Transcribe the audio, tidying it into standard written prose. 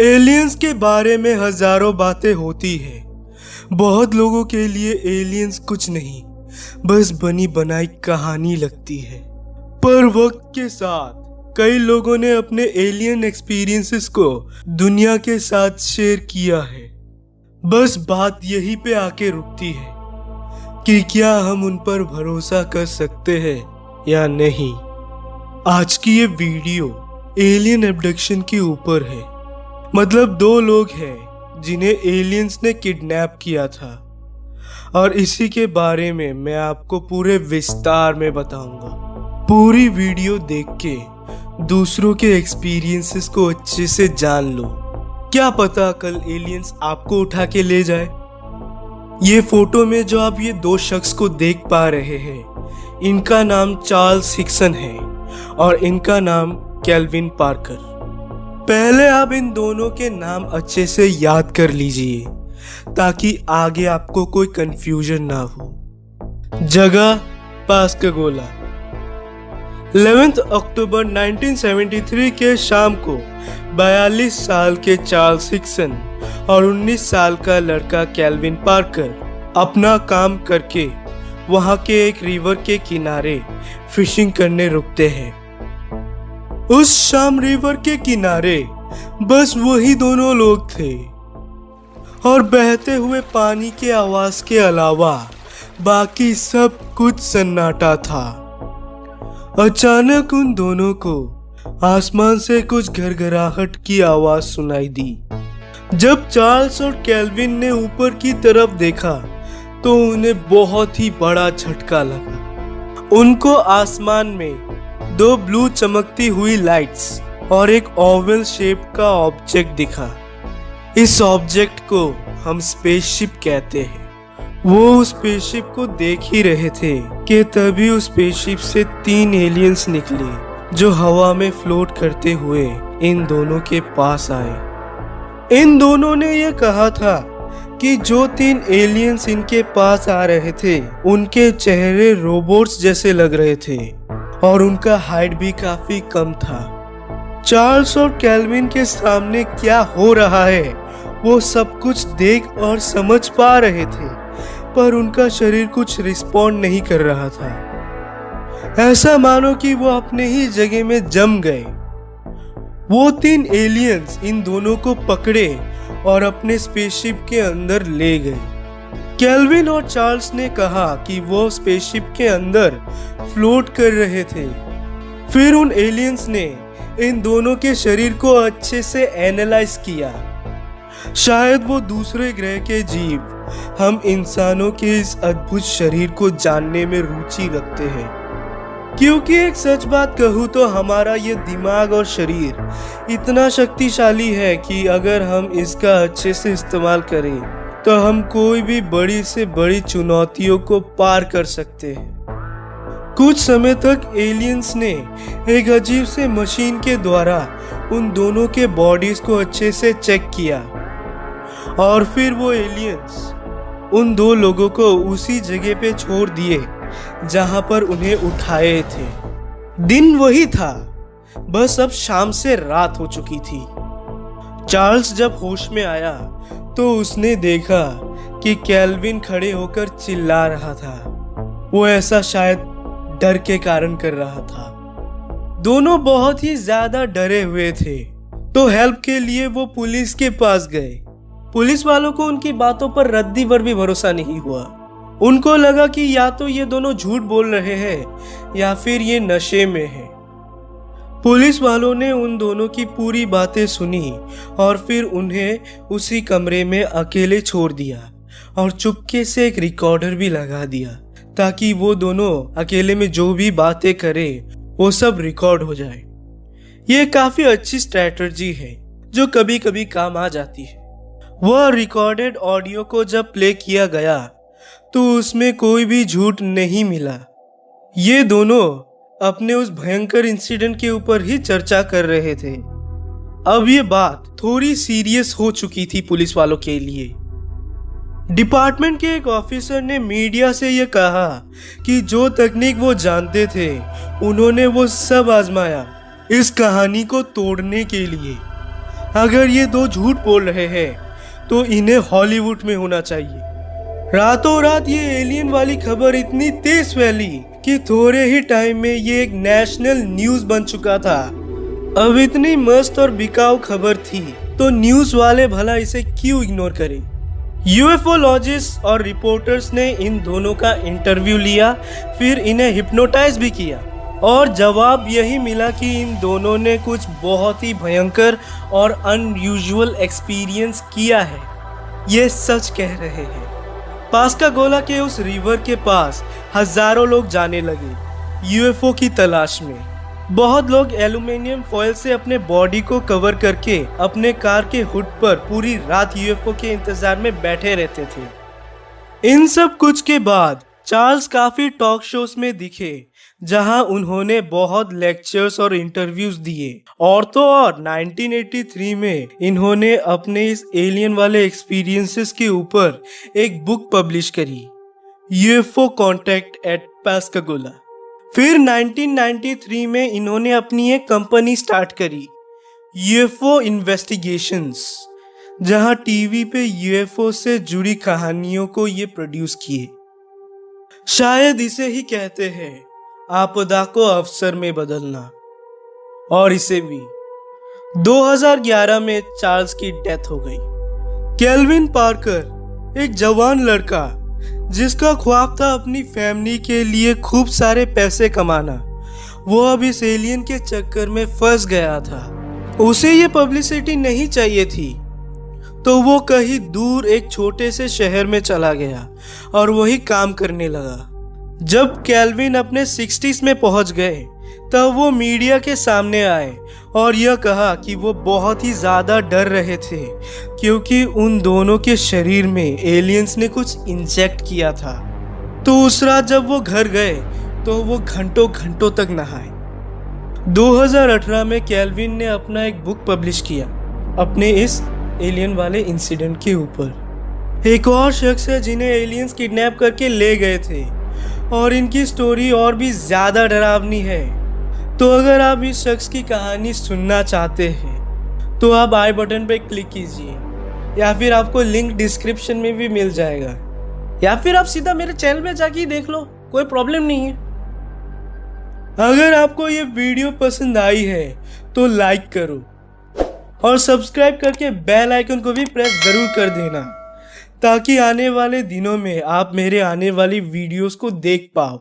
Aliens के बारे में हजारों बातें होती है। बहुत लोगों के लिए एलियंस कुछ नहीं, बस बनी बनाई कहानी लगती है। पर वक्त के साथ कई लोगों ने अपने एलियन एक्सपीरियंसेस को दुनिया के साथ शेयर किया है। बस बात यहीं पे आके रुकती है कि क्या हम उन पर भरोसा कर सकते हैं या नहीं। आज की ये वीडियो एलियन एब्डक्शन के ऊपर है। मतलब 2 लोग हैं जिन्हें एलियंस ने किडनैप किया था, और इसी के बारे में मैं आपको पूरे विस्तार में बताऊंगा। पूरी वीडियो देख के दूसरों के एक्सपीरियंसेस को अच्छे से जान लो। क्या पता कल एलियंस आपको उठा के ले जाए। ये फोटो में जो आप ये 2 शख्स को देख पा रहे हैं, इनका नाम चार्ल्स हिक्सन है और इनका नाम केल्विन पार्कर। पहले आप इन दोनों के नाम अच्छे से याद कर लीजिए ताकि आगे आपको कोई कंफ्यूजन ना हो। जगह पास्कागोला। 11 अक्टूबर 1973 के शाम को 42 साल के चार्ल्स हिक्सन और 19 साल का लड़का केल्विन पार्कर अपना काम करके वहां के एक रिवर के किनारे फिशिंग करने रुकते हैं। उस शाम रिवर के किनारे बस वही दोनों लोग थे और बहते हुए पानी के आवाज के अलावा बाकी सब कुछ सन्नाटा था। अचानक उन दोनों को आसमान से कुछ घरघराहट की आवाज सुनाई दी। जब चार्ल्स और केल्विन ने ऊपर की तरफ देखा तो उन्हें बहुत ही बड़ा झटका लगा। उनको आसमान में 2 ब्लू चमकती हुई लाइट्स और एक ओवल शेप का ऑब्जेक्ट दिखा। इस ऑब्जेक्ट को हम स्पेसशिप कहते हैं। वो उस स्पेसशिप को देख ही रहे थे कि तभी उस स्पेसशिप से 3 एलियंस निकले जो हवा में फ्लोट करते हुए इन दोनों के पास आए। इन दोनों ने यह कहा था कि जो 3 एलियंस इनके पास आ रहे थे उनके चेहरे रोबोट्स जैसे लग रहे थे और उनका हाइट भी काफी कम था। चार्ल्स और केल्विन के सामने क्या हो रहा है वो सब कुछ देख और समझ पा रहे थे, पर उनका शरीर कुछ रिस्पॉन्ड नहीं कर रहा था। ऐसा मानो कि वो अपने ही जगह में जम गए। वो 3 एलियंस इन दोनों को पकड़े और अपने स्पेसशिप के अंदर ले गए। केल्विन और चार्ल्स ने कहा कि वो स्पेसशिप के अंदर फ्लोट कर रहे थे। फिर उन एलियंस ने इन दोनों के शरीर को अच्छे से एनालाइज किया। शायद वो दूसरे ग्रह के जीव हम इंसानों के इस अद्भुत शरीर को जानने में रुचि रखते हैं, क्योंकि एक सच बात कहूँ तो हमारा ये दिमाग और शरीर इतना शक्तिशाली है कि अगर हम इसका अच्छे से इस्तेमाल करें तो हम कोई भी बड़ी से बड़ी चुनौतियों को पार कर सकते हैं। कुछ समय तक एलियंस ने एक अजीब से मशीन के द्वारा उन दोनों के बॉडीज को अच्छे से चेक किया और फिर वो एलियंस उन 2 लोगों को उसी जगह पे छोड़ दिए जहां पर उन्हें उठाए थे। दिन वही था, बस अब शाम से रात हो चुकी थी। चार्ल्स जब होश में आया तो उसने देखा कि केल्विन खड़े होकर चिल्ला रहा था। वो ऐसा शायद डर के कारण कर रहा था। दोनों बहुत ही ज्यादा डरे हुए थे, तो हेल्प के लिए वो पुलिस के पास गए। पुलिस वालों को उनकी बातों पर रद्दी भर भी भरोसा नहीं हुआ। उनको लगा कि या तो ये दोनों झूठ बोल रहे हैं या फिर ये नशे में हैं। पुलिस वालों ने उन दोनों की पूरी बातें सुनी और फिर उन्हें उसी कमरे में अकेले छोड़ दिया और चुपके से एक रिकॉर्डर भी लगा दिया ताकि वो दोनों अकेले में जो भी बातें करें वो सब रिकॉर्ड हो जाए। ये काफी अच्छी स्ट्रैटेजी है जो कभी कभी काम आ जाती है। वह रिकॉर्डेड ऑडियो को जब प्ले किया गया तो उसमें कोई भी झूठ नहीं मिला। ये दोनों अपने उस भयंकर इंसिडेंट के ऊपर ही चर्चा कर रहे थे। अब ये बात थोड़ी सीरियस हो चुकी थी पुलिस वालों के लिए। डिपार्टमेंट के एक ऑफिसर ने मीडिया से यह कहा कि जो तकनीक वो जानते थे उन्होंने वो सब आजमाया, इस कहानी को तोड़ने के लिए। अगर ये दो झूठ बोल रहे हैं तो इन्हें हॉलीवुड में होना चाहिए। रातों रात ये एलियन वाली खबर इतनी तेज फैली कि थोड़े ही टाइम में ये एक नेशनल न्यूज बन चुका था। अब इतनी मस्त और बिकाऊ खबर थी तो न्यूज वाले भला इसे क्यों इग्नोर करें। यूएफओलॉजिस्ट और रिपोर्टर्स ने इन दोनों का इंटरव्यू लिया, फिर इन्हें हिप्नोटाइज भी किया और जवाब यही मिला कि इन दोनों ने कुछ बहुत ही भयंकर और अनयूजुअल एक्सपीरियंस किया है। ये सच कह रहे हैं। पास्कागोला के उस रिवर के पास हजारों लोग जाने लगे यूएफओ की तलाश में। बहुत लोग एल्यूमिनियम फॉयल से अपने बॉडी को कवर करके अपने कार के हुड पर पूरी रात यूएफओ के इंतजार में बैठे रहते थे। इन सब कुछ के बाद चार्ल्स काफी टॉक शोज में दिखे जहां उन्होंने बहुत लेक्चर्स और इंटरव्यूज दिए। और तो और 1983 में इन्होंने अपने इस एलियन वाले एक्सपीरियंसेस के ऊपर एक बुक पब्लिश करी, यूएफओ कॉन्टैक्ट एट पास्कागोला। फिर 1993 में इन्होंने अपनी एक कंपनी स्टार्ट करी, यूएफओ इन्वेस्टिगेशंस, जहां टीवी पे यूएफओ से जुड़ी कहानियों को ये प्रोड्यूस किए। शायद इसे ही कहते हैं आपदा को अवसर में बदलना। और इसे भी 2011 में चार्ल्स की डेथ हो गई। केल्विन पार्कर एक जवान लड़का जिसका ख्वाब था अपनी फैमिली के लिए खूब सारे पैसे कमाना, वो अब इस एलियन के चक्कर में फंस गया था। उसे ये पब्लिसिटी नहीं चाहिए थी तो वो कहीं दूर एक छोटे से शहर में चला गया और वही काम करने लगा। जब केल्विन अपने 60s में पहुंच गए तब वो मीडिया के सामने आए और यह कहा कि वो बहुत ही ज़्यादा डर रहे थे क्योंकि उन दोनों के शरीर में एलियंस ने कुछ इंजेक्ट किया था। तो उस रात जब वो घर गए तो वो घंटों घंटों तक नहाए। 2018 में केल्विन ने अपना एक बुक पब्लिश किया अपने इस एलियन वाले इंसिडेंट के ऊपर। एक और शख्स है जिन्हें एलियंस किडनैप करके ले गए थे और इनकी स्टोरी और भी ज़्यादा डरावनी है। तो अगर आप इस शख्स की कहानी सुनना चाहते हैं तो आप आई बटन पे क्लिक कीजिए या फिर आपको लिंक डिस्क्रिप्शन में भी मिल जाएगा, या फिर आप सीधा मेरे चैनल पे जाके देख लो, कोई प्रॉब्लम नहीं है। अगर आपको ये वीडियो पसंद आई है तो लाइक करो और सब्सक्राइब करके बेल आइकन को भी प्रेस जरूर कर देना ताकि आने वाले दिनों में आप मेरे आने वाली वीडियोस को देख पाओ।